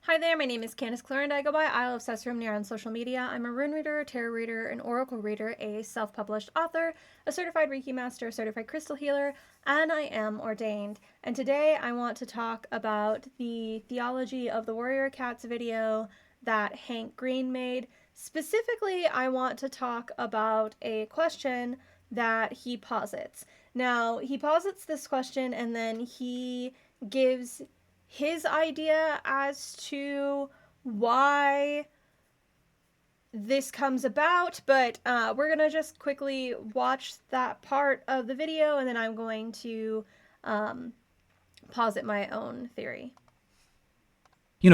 Hi there, my name is Candice Clare and I go by Isle of Sesrimnir on social media. I'm a rune reader, a tarot reader, an oracle reader, a self-published author, a certified Reiki master, a certified crystal healer, and I am ordained. And today I want to talk about the Theology of the Warrior Cats video that Hank Green made. Specifically, I want to talk about a question that he posits. Now, he posits this question and then he gives his idea as to why this comes about, but we're gonna just quickly watch that part of the video and then I'm going to posit my own theory.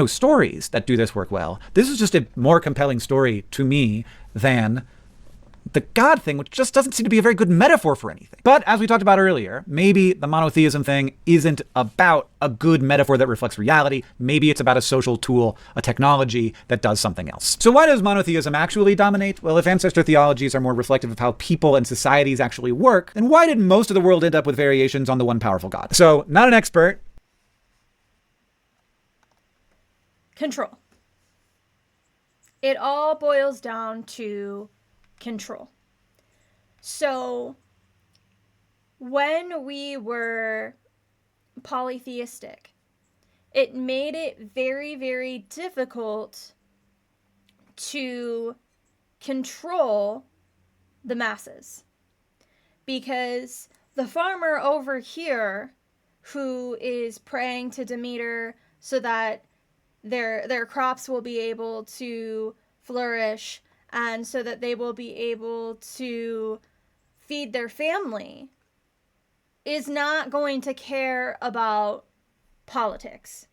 Stories that do this work well. This is just a more compelling story to me than the God thing, which just doesn't seem to be a very good metaphor for anything. But as we talked about earlier, maybe the monotheism thing isn't about a good metaphor that reflects reality. Maybe it's about a social tool, a technology that does something else. So why does monotheism actually dominate? Well, if ancestor theologies are more reflective of how people and societies actually work, then why did most of the world end up with variations on the one powerful God? So, not an expert. Control. It all boils down to control. So when we were polytheistic, it made it very, very difficult to control the masses, because the farmer over here who is praying to Demeter so that their crops will be able to flourish and so that they will be able to feed their family is not going to care about politics.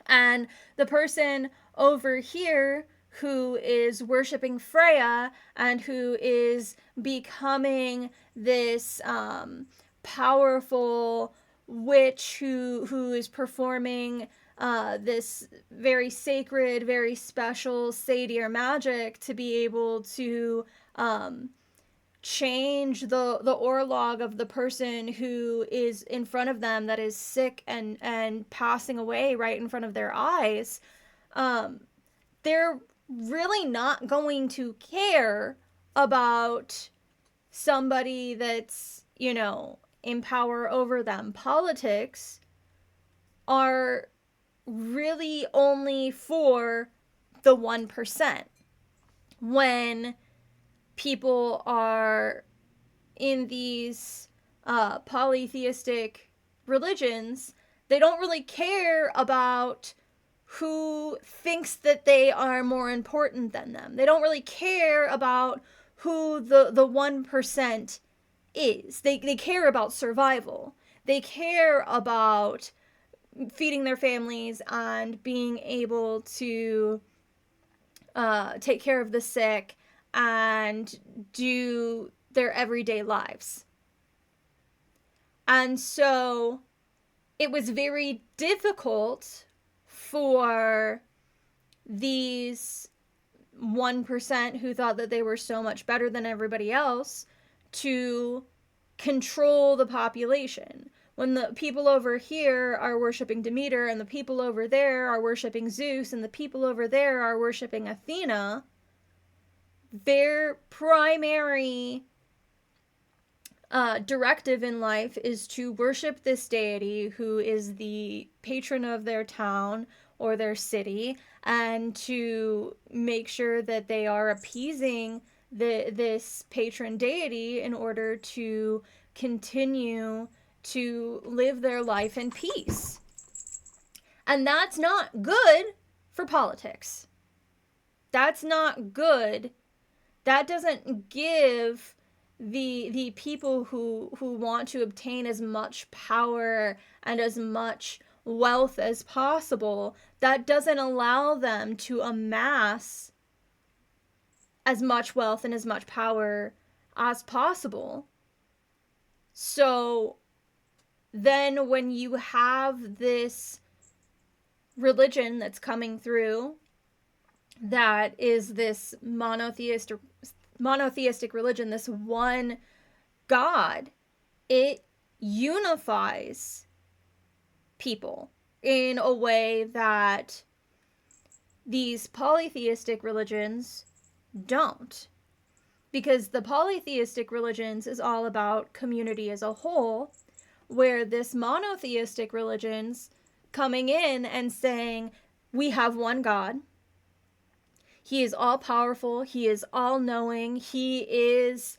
And the person over here who is worshiping Freya and who is becoming this powerful witch who is performing this very sacred, very special satyr magic to be able to change the orlog of the person who is in front of them that is sick and passing away right in front of their eyes. They're really not going to care about somebody that's, in power over them. Politics are really only for the 1%. When people are in these polytheistic religions, they don't really care about who thinks that they are more important than them. They don't really care about who the 1% is. They care about survival. They care about feeding their families and being able to take care of the sick and do their everyday lives. And so it was very difficult for these 1% who thought that they were so much better than everybody else to control the population. When the people over here are worshiping Demeter and the people over there are worshiping Zeus and the people over there are worshiping Athena, their primary directive in life is to worship this deity who is the patron of their town or their city, and to make sure that they are appeasing this patron deity in order to continue to live their life in peace. And that's not good for politics. That's not good. That doesn't give the people who want to obtain as much power and as much wealth as possible, that doesn't allow them to amass as much wealth and as much power as possible. So then when you have this religion that's coming through that is this monotheistic religion, this one God, it unifies people. in a way that these polytheistic religions don't. Because the polytheistic religions is all about community as a whole, where this monotheistic religions coming in and saying, we have one God. He is all powerful. He is all knowing. He is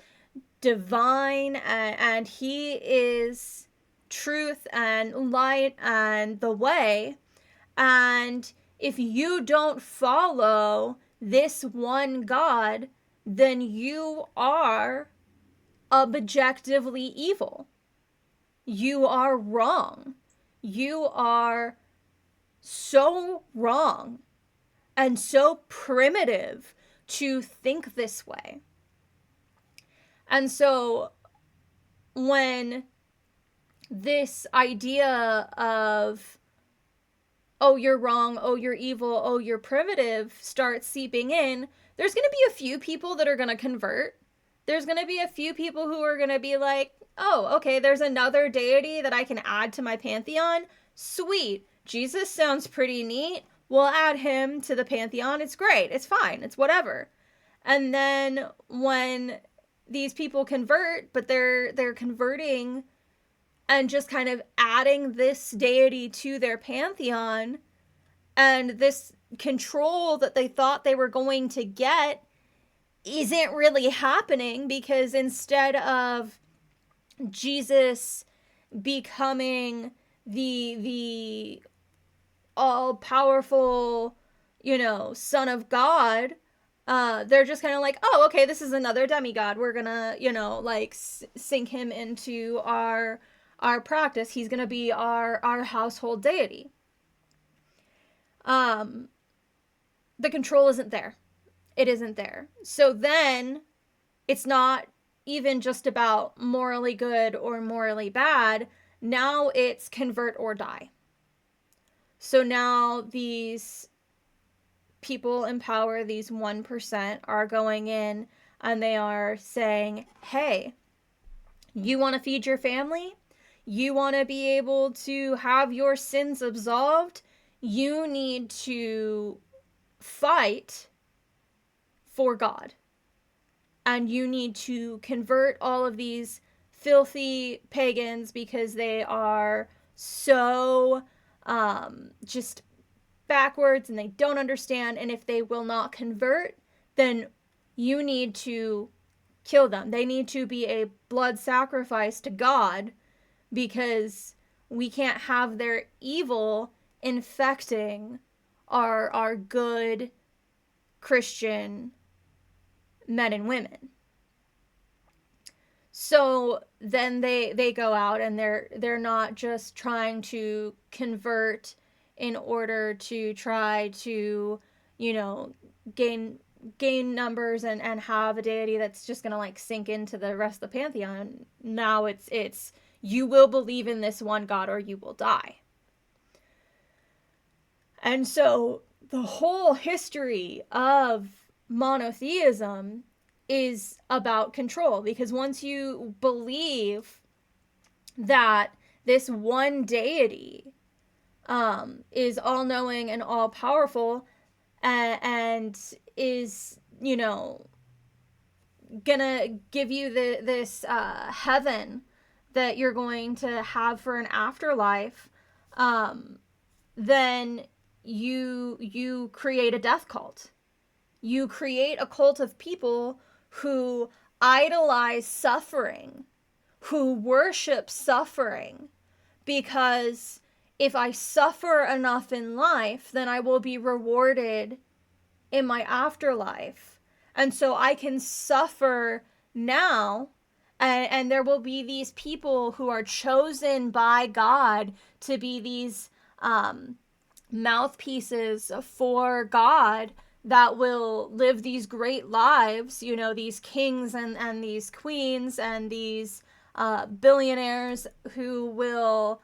divine, and he is truth and light and the way. And if you don't follow this one God, then you are objectively evil. You are wrong. You are so wrong and so primitive to think this way. And so when this idea of, oh, you're wrong, oh, you're evil, oh, you're primitive starts seeping in, there's going to be a few people that are going to convert. There's going to be a few people who are going to be like, oh, okay, there's another deity that I can add to my pantheon. Sweet. Jesus sounds pretty neat. We'll add him to the pantheon. It's great. It's fine. It's whatever. And then when these people convert, but they're converting and just kind of adding this deity to their pantheon, and this control that they thought they were going to get isn't really happening, because instead of Jesus becoming the all powerful, Son of God, they're just kind of like, oh, okay, this is another demigod. We're gonna, sink him into our practice. He's gonna be our household deity. The control isn't there. It isn't there. So then it's not even just about morally good or morally bad. Now it's convert or die. So now these people in power, these 1%, are going in and they are saying, hey, you want to feed your family? You want to be able to have your sins absolved? You need to fight for God. And you need to convert all of these filthy pagans because they are so just backwards and they don't understand. And if they will not convert, then you need to kill them. They need to be a blood sacrifice to God, because we can't have their evil infecting our good Christian men and women. So then they go out and they're not just trying to convert in order to try to, gain numbers and have a deity that's just gonna sink into the rest of the pantheon. Now it's you will believe in this one God or you will die. And so the whole history of monotheism is about control, because once you believe that this one deity is all-knowing and all-powerful, and is, gonna give you this heaven that you're going to have for an afterlife, then you create a death cult. You create a cult of people who idolize suffering, who worship suffering, because if I suffer enough in life, then I will be rewarded in my afterlife. And so I can suffer now, and there will be these people who are chosen by God to be these mouthpieces for God that will live these great lives, these kings and these queens and these billionaires who will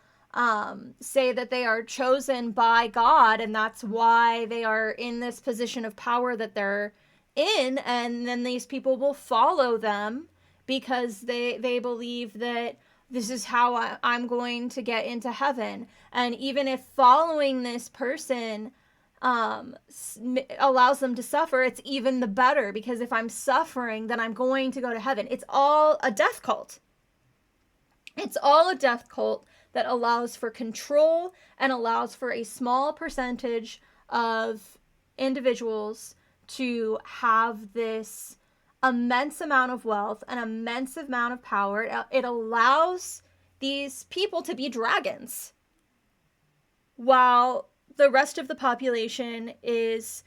say that they are chosen by God, and that's why they are in this position of power that they're in. And then these people will follow them because they believe that this is how I'm going to get into heaven. And even if following this person allows them to suffer, it's even the better, because if I'm suffering, then I'm going to go to heaven. It's all a death cult. It's all a death cult that allows for control and allows for a small percentage of individuals to have this immense amount of wealth, an immense amount of power. It allows these people to be dragons while the rest of the population is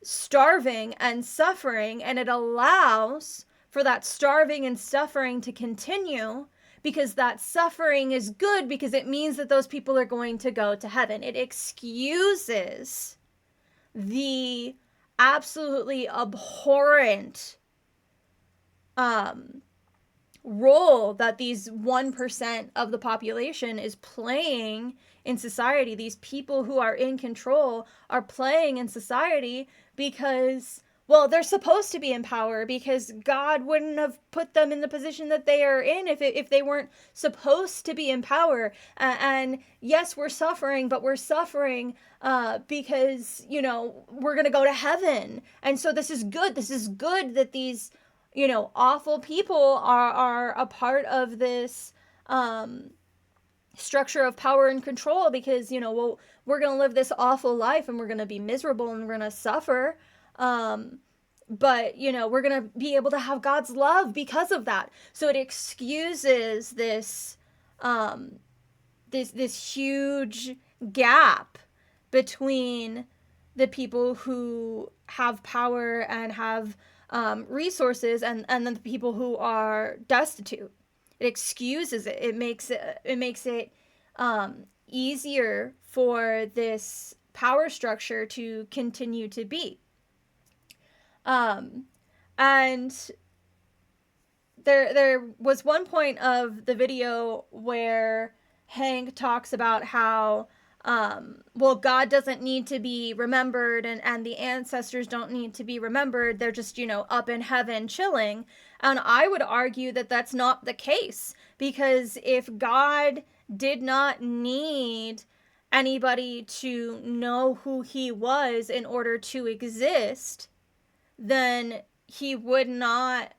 starving and suffering, and it allows for that starving and suffering to continue, because that suffering is good, because it means that those people are going to go to heaven. It excuses the absolutely abhorrent role that these 1% of the population is playing in society. These people who are in control are playing in society because, well, they're supposed to be in power, because God wouldn't have put them in the position that they are in if they weren't supposed to be in power. And yes, we're suffering, but we're suffering because, we're going to go to heaven. And so this is good. This is good that these, awful people are a part of this structure of power and control, because, well, we're going to live this awful life and we're going to be miserable and we're going to suffer. But, we're going to be able to have God's love because of that. So it excuses this, this huge gap between the people who have power and have resources and then the people who are destitute. It excuses it. It makes it easier for this power structure to continue to be. And there was one point of the video where Hank talks about how well, God doesn't need to be remembered, and the ancestors don't need to be remembered. They're just, up in heaven chilling. And I would argue that that's not the case, because if God did not need anybody to know who he was in order to exist, then he would not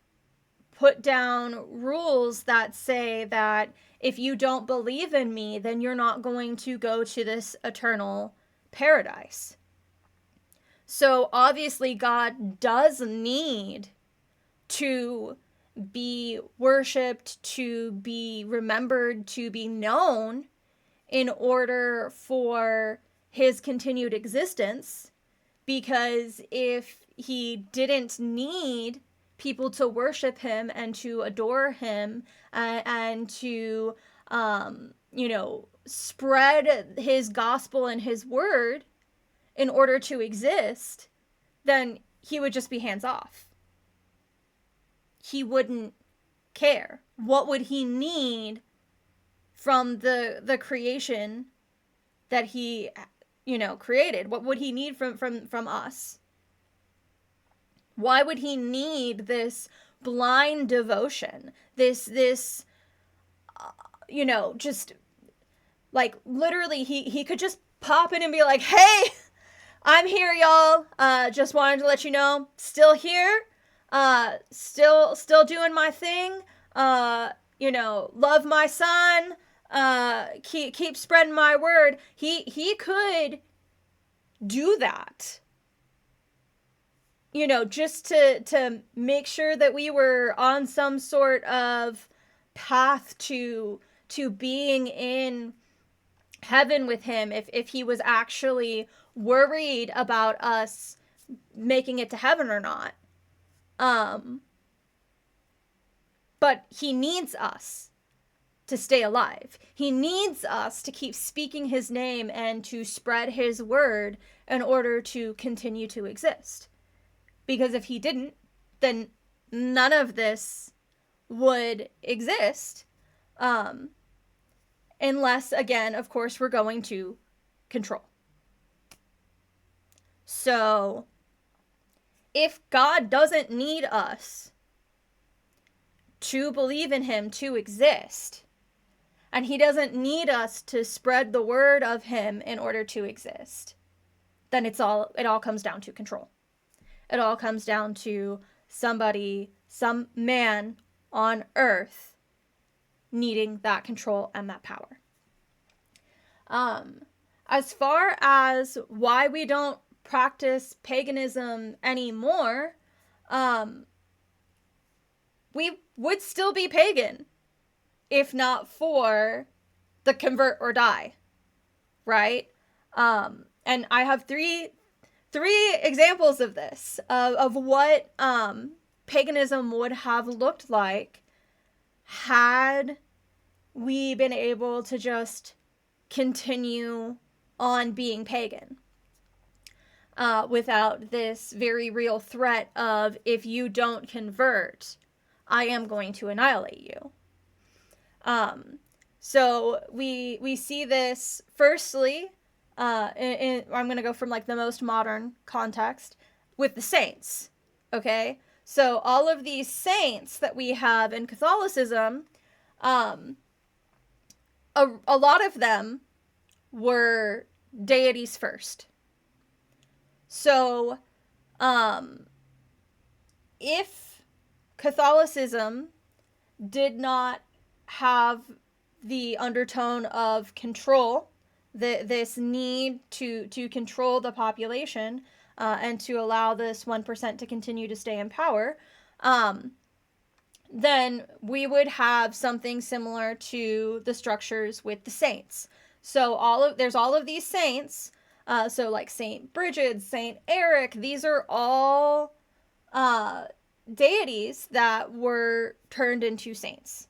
put down rules that say that if you don't believe in me, then you're not going to go to this eternal paradise. So obviously God does need to be worshipped, to be remembered, to be known in order for his continued existence. Because if he didn't need people to worship him and to adore him and to, spread his gospel and his word in order to exist, then he would just be hands off. He wouldn't care. What would he need from the creation that he, created? What would he need from us? Why would he need this blind devotion? This just like literally he could just pop in and be like, "Hey, I'm here, y'all. Just wanted to let you know, still here. Still doing my thing. Love my son. Keep spreading my word." He could do that. Just to make sure that we were on some sort of path to being in heaven with him, if he was actually worried about us making it to heaven or not. But he needs us to stay alive. He needs us to keep speaking his name and to spread his word in order to continue to exist. Because if he didn't, then none of this would exist. Unless, again, of course, we're going to control. So, if God doesn't need us to believe in him to exist, And he doesn't need us to spread the word of him in order to exist. Then it all comes down to control. It all comes down to somebody, some man on earth needing that control and that power. As far as why we don't practice paganism anymore, we would still be pagan if not for the convert or die, right? And I have three examples of this, of what paganism would have looked like had we been able to just continue on being pagan, without this very real threat of, if you don't convert, I am going to annihilate you. So we see this firstly, I'm going to go from like the most modern context with the saints. Okay, so all of these saints that we have in Catholicism, a lot of them were deities first. So, if Catholicism did not have the undertone of control, this need to control the population, and to allow this 1% to continue to stay in power, then we would have something similar to the structures with the saints. So there's all of these saints. So like Saint Bridget, Saint Eric, these are all deities that were turned into saints.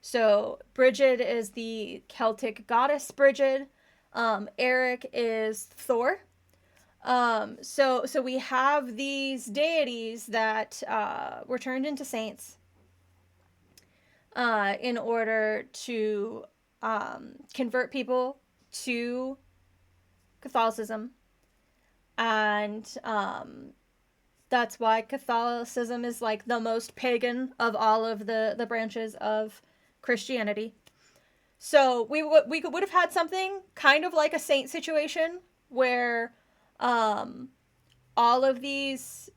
So Bridget is the Celtic goddess Bridget. Eric is Thor. So we have these deities that were turned into saints, in order to convert people to Catholicism. And that's why Catholicism is like the most pagan of all of the branches of Christianity. So we would have had something kind of like a saint situation, where all of these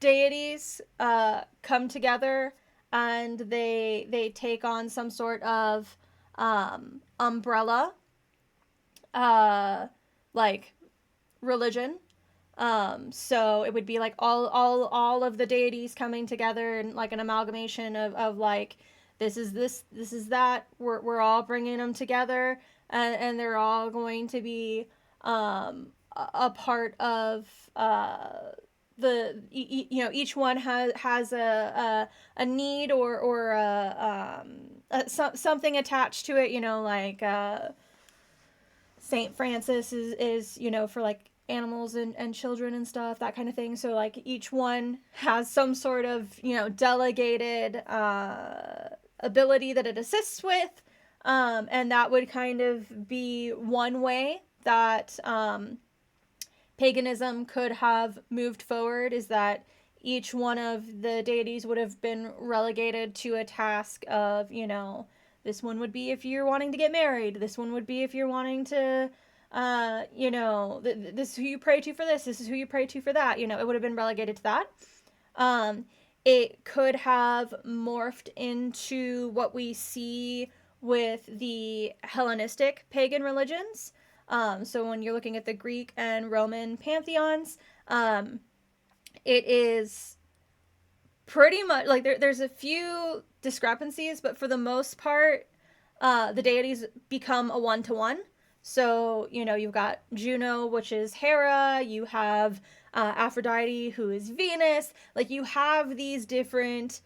deities come together, and they take on some sort of umbrella, like religion. So it would be like all of the deities coming together, and like an amalgamation of like, this is that, we're all bringing them together, and they're all going to be a part of each one has a need, or something attached to it, like Saint Francis is for like animals and children and stuff, that kind of thing. So like each one has some sort of delegated ability that it assists with, and that would kind of be one way that paganism could have moved forward, is that each one of the deities would have been relegated to a task of, this one would be if you're wanting to get married, this one would be if you're wanting to this is who you pray to for this is who you pray to for that. It would have been relegated to that. It could have morphed into what we see with the Hellenistic pagan religions. So when you're looking at the Greek and Roman pantheons, it is pretty much like there's a few discrepancies, but for the most part, the deities become a one-to-one. So, you've got Juno, which is Hera, you have Aphrodite, who is Venus. Like, you have these different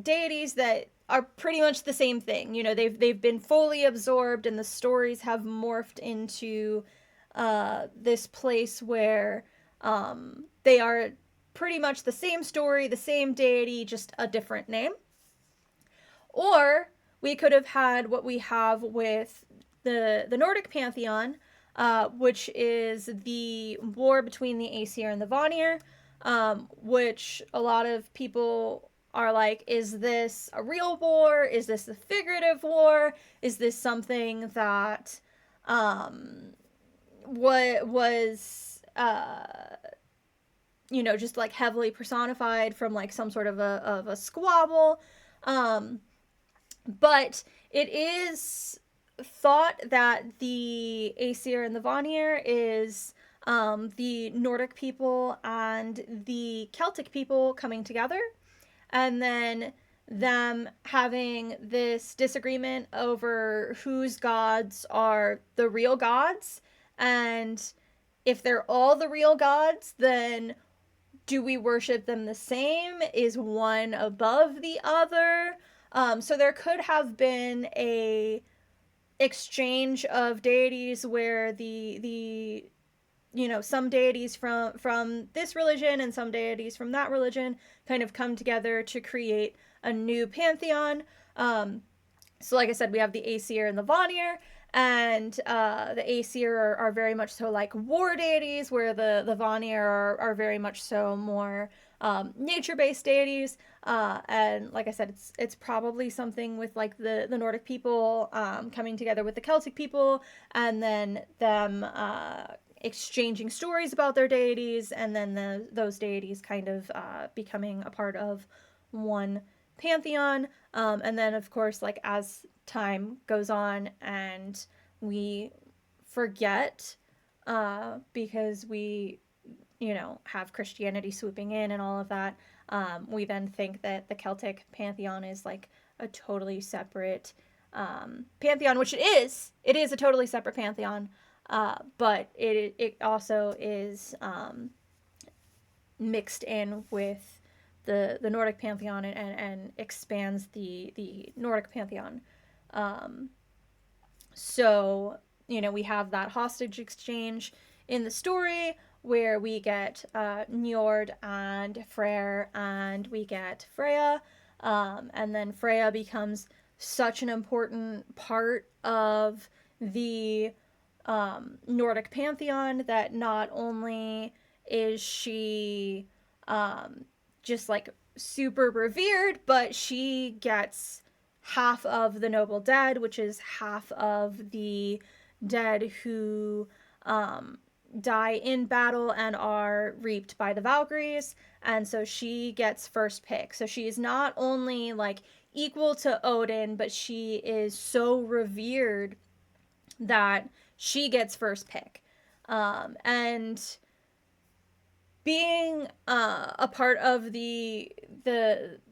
deities that are pretty much the same thing. They've been fully absorbed, and the stories have morphed into this place where they are pretty much the same story, the same deity, just a different name. Or we could have had what we have with the Nordic pantheon, which is the war between the Aesir and the Vanir, which a lot of people are like, is this a real war? Is this a figurative war? Is this something that what was just like heavily personified from like some sort of a squabble? Um, but it is thought that the Aesir and the Vanir is the Nordic people and the Celtic people coming together, and then them having this disagreement over whose gods are the real gods. And if they're all the real gods, then do we worship them the same? Is one above the other? So there could have been a exchange of deities where the some deities from this religion and some deities from that religion kind of come together to create a new pantheon. So like I said, we have the Aesir and the Vanir, and the Aesir are very much so like war deities, where the Vanir are very much so more nature-based deities. And like I said, it's probably something with like the Nordic people coming together with the Celtic people, and then them exchanging stories about their deities, and then those deities kind of becoming a part of one pantheon. And then, of course, like as time goes on and we forget, because we, have Christianity swooping in and all of that, we then think that the Celtic pantheon is like a totally separate pantheon, which it is. It is a totally separate pantheon, but it also is mixed in with the Nordic pantheon, and expands the Nordic pantheon. Um, so, we have that hostage exchange in the story where we get Njord and Freyr, and we get Freya. And then Freya becomes such an important part of the Nordic pantheon that not only is she just like super revered, but she gets half of the noble dead, which is half of the dead who die in battle and are reaped by the Valkyries. And so she gets first pick. So she is not only like equal to Odin, but she is so revered that she gets first pick. And being a part of the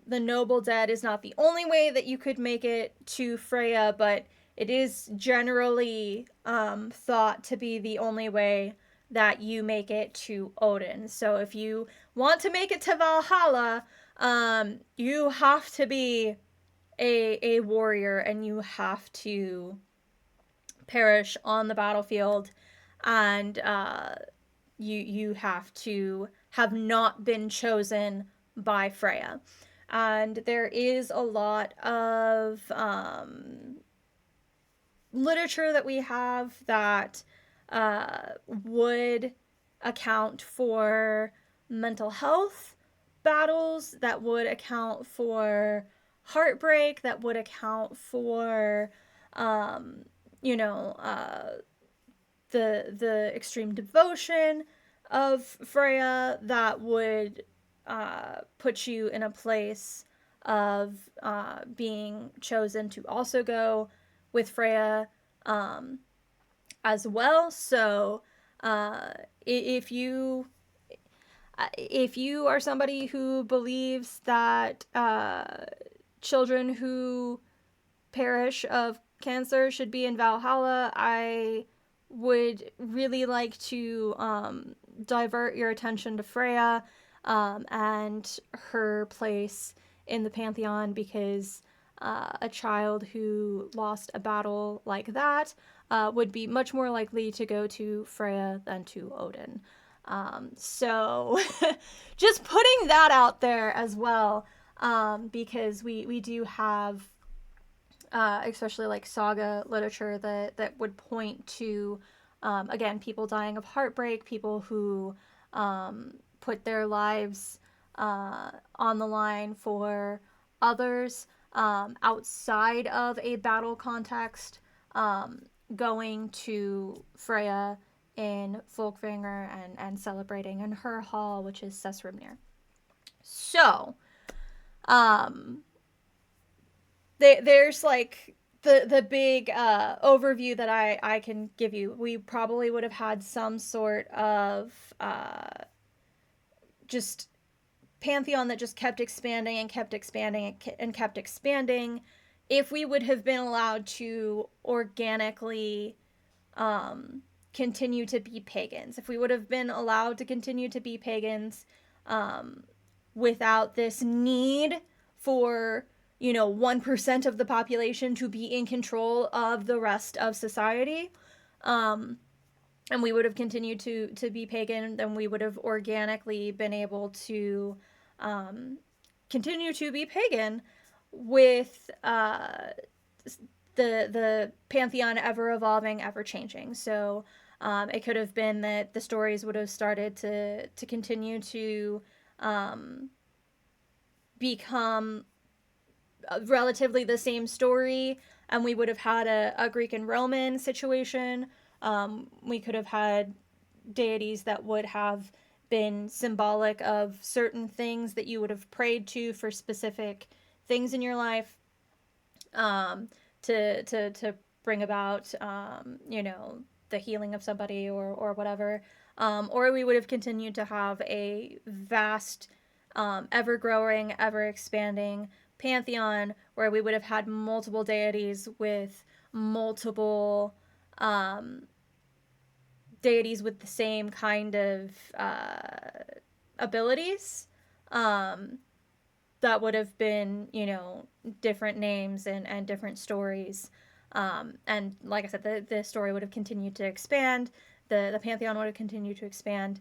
noble dead is not the only way that you could make it to Freya, but it is generally thought to be the only way that you make it to Odin. So if you want to make it to Valhalla, you have to be a warrior, and you have to perish on the battlefield, and you have to have not been chosen by Freya. And there is a lot of literature that we have that would account for mental health battles, that would account for heartbreak, that would account for you know the extreme devotion of Freya, that would put you in a place of being chosen to also go with Freya as well. So if you are somebody who believes that children who perish of cancer should be in Valhalla, I would really like to divert your attention to Freya and her place in the pantheon, because a child who lost a battle like that would be much more likely to go to Freya than to Odin. So just putting that out there as well, because we do have especially like saga literature that would point to again, people dying of heartbreak, people who put their lives on the line for others outside of a battle context, going to Freya in Folkvanger and celebrating in her hall, which is Sesrimnir. So, um, there's like the big overview that I can give you. We probably would have had some sort of just pantheon that just kept expanding and kept expanding and kept expanding if we would have been allowed to organically continue to be pagans. If we would have been allowed to continue to be pagans um, without this need for 1% of the population to be in control of the rest of society, and we would have continued to be pagan, then we would have organically been able to continue to be pagan with the pantheon ever evolving, ever changing. So it could have been that the stories would have started to continue to become relatively the same story, and we would have had a Greek and Roman situation. We could have had deities that would have been symbolic of certain things that you would have prayed to for specific things in your life, to bring about the healing of somebody or whatever. Or we would have continued to have a vast, ever growing, ever expanding pantheon where we would have had multiple deities with multiple deities with the same kind of abilities. That would have been, different names and different stories. And like I said, the story would have continued to expand. The pantheon would have continued to expand.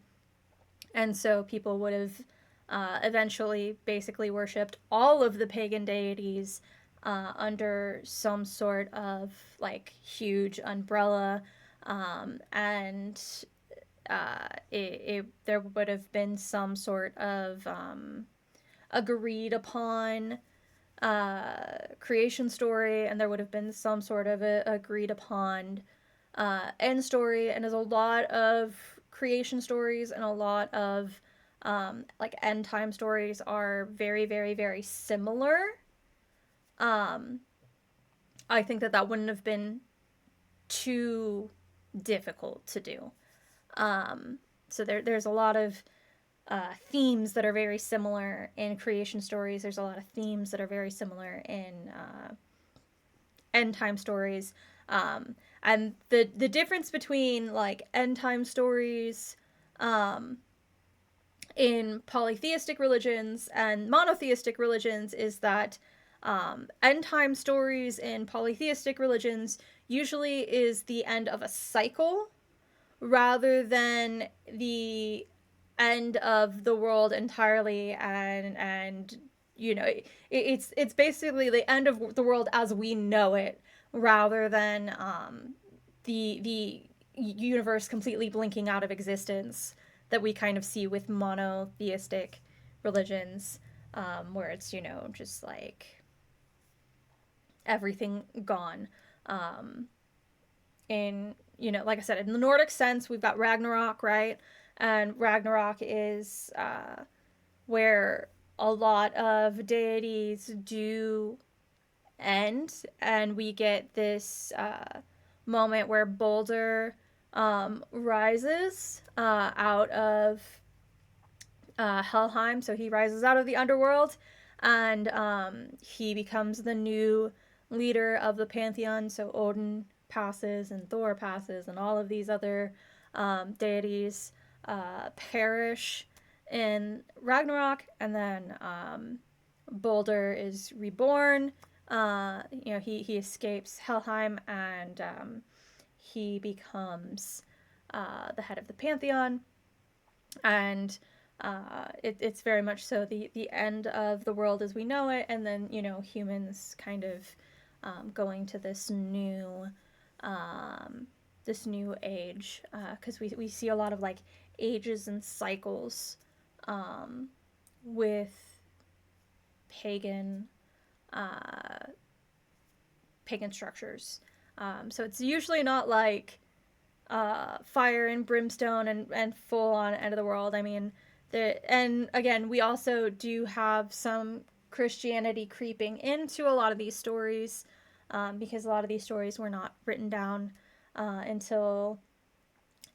And so people would have eventually basically worshipped all of the pagan deities under some sort of like huge umbrella. And there would have been some sort of agreed upon creation story, and there would have been some sort of a agreed upon end story. And there's a lot of creation stories and a lot of like end time stories are very, very, very similar. Um, I think that wouldn't have been too difficult to do. So there's a lot of themes that are very similar in creation stories. There's a lot of themes that are very similar in end time stories. And the difference between like end time stories in polytheistic religions and monotheistic religions is that end time stories in polytheistic religions usually is the end of a cycle rather than the end of the world entirely. And it's basically the end of the world as we know it rather than the universe completely blinking out of existence that we kind of see with monotheistic religions, where it's just like everything gone. In like I said, in the Nordic sense, we've got Ragnarok, right? And Ragnarok is where a lot of deities do end, and we get this moment where Balder rises out of Helheim. So he rises out of the underworld, and he becomes the new leader of the pantheon. So Odin passes, and Thor passes, and all of these other deities perish in Ragnarok, and then Balder is reborn. He escapes Helheim, and he becomes the head of the pantheon, and it's very much so the end of the world as we know it, and then humans kind of going to this new age, because we see a lot of like ages and cycles with pagan pagan structures. So it's usually not like fire and brimstone and full on end of the world. I mean, and again, we also do have some Christianity creeping into a lot of these stories, because a lot of these stories were not written down until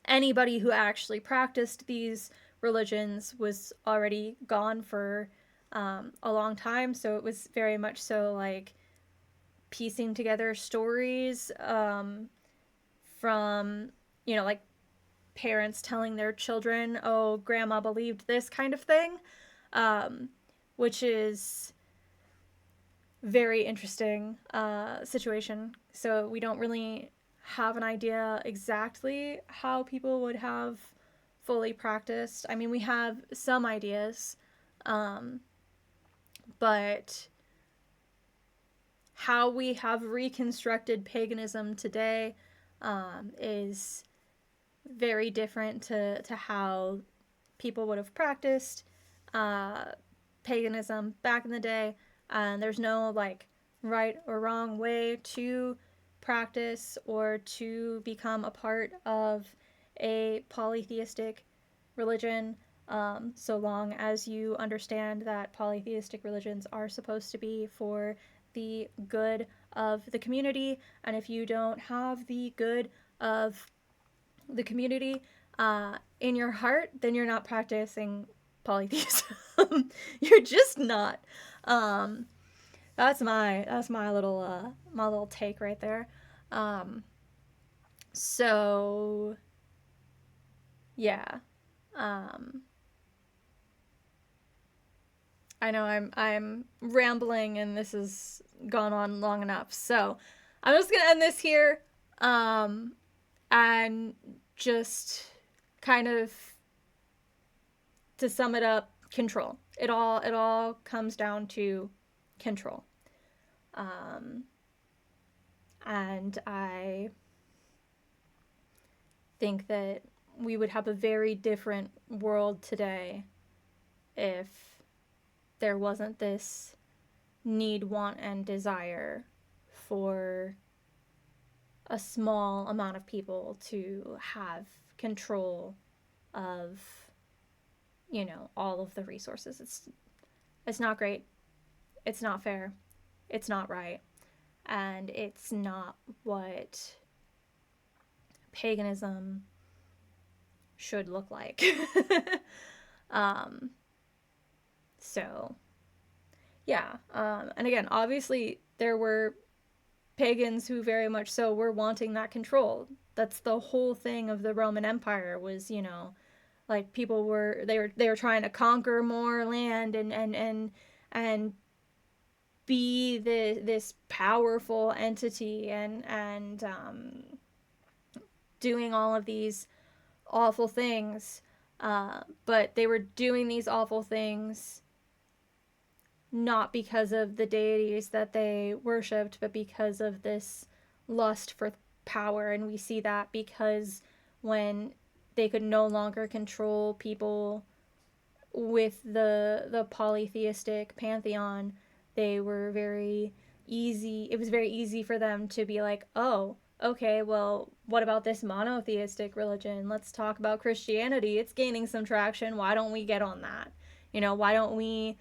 anybody who actually practiced these religions was already gone for a long time. So it was very much so like piecing together stories from, like parents telling their children, oh, grandma believed this kind of thing, which is very interesting situation. So we don't really have an idea exactly how people would have fully practiced. I mean, we have some ideas, but how we have reconstructed paganism today is very different to how people would have practiced paganism back in the day. And there's no like right or wrong way to practice or to become a part of a polytheistic religion, so long as you understand that polytheistic religions are supposed to be for the good of the community. And if you don't have the good of the community in your heart, then you're not practicing polytheism. You're just not. Um, that's my little take right there. Um, so yeah, um, I know I'm rambling and this has gone on long enough. So I'm just gonna end this here, and just kind of to sum it up, control. It all comes down to control. Um, and I think that we would have a very different world today if there wasn't this need, want, and desire for a small amount of people to have control of, all of the resources. It's not great. It's not fair. It's not right. And it's not what paganism should look like. um, so, yeah. And again, obviously, there were pagans who very much so were wanting that control. That's the whole thing of the Roman Empire was, like people were trying to conquer more land and be this powerful entity and doing all of these awful things, but they were doing these awful things not because of the deities that they worshipped, but because of this lust for power. And we see that because when they could no longer control people with the polytheistic pantheon, they were very easy. It was very easy for them to be like, oh, okay, well, what about this monotheistic religion? Let's talk about Christianity. It's gaining some traction. Why don't we get on that? Why don't we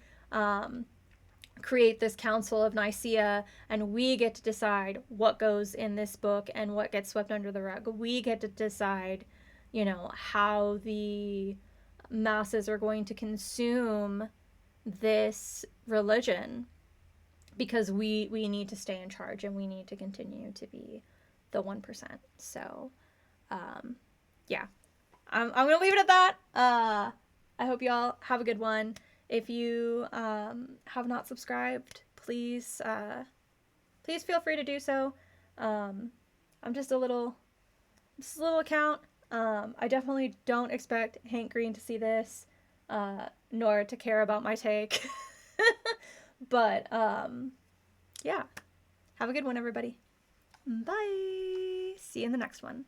create this Council of Nicaea and we get to decide what goes in this book and what gets swept under the rug? We get to decide, how the masses are going to consume this religion, because we need to stay in charge and we need to continue to be the 1%. So yeah, I'm gonna leave it at that. I hope y'all have a good one. If you have not subscribed, please feel free to do so. I'm just a little account. I definitely don't expect Hank Green to see this, nor to care about my take. But yeah, have a good one, everybody. Bye. See you in the next one.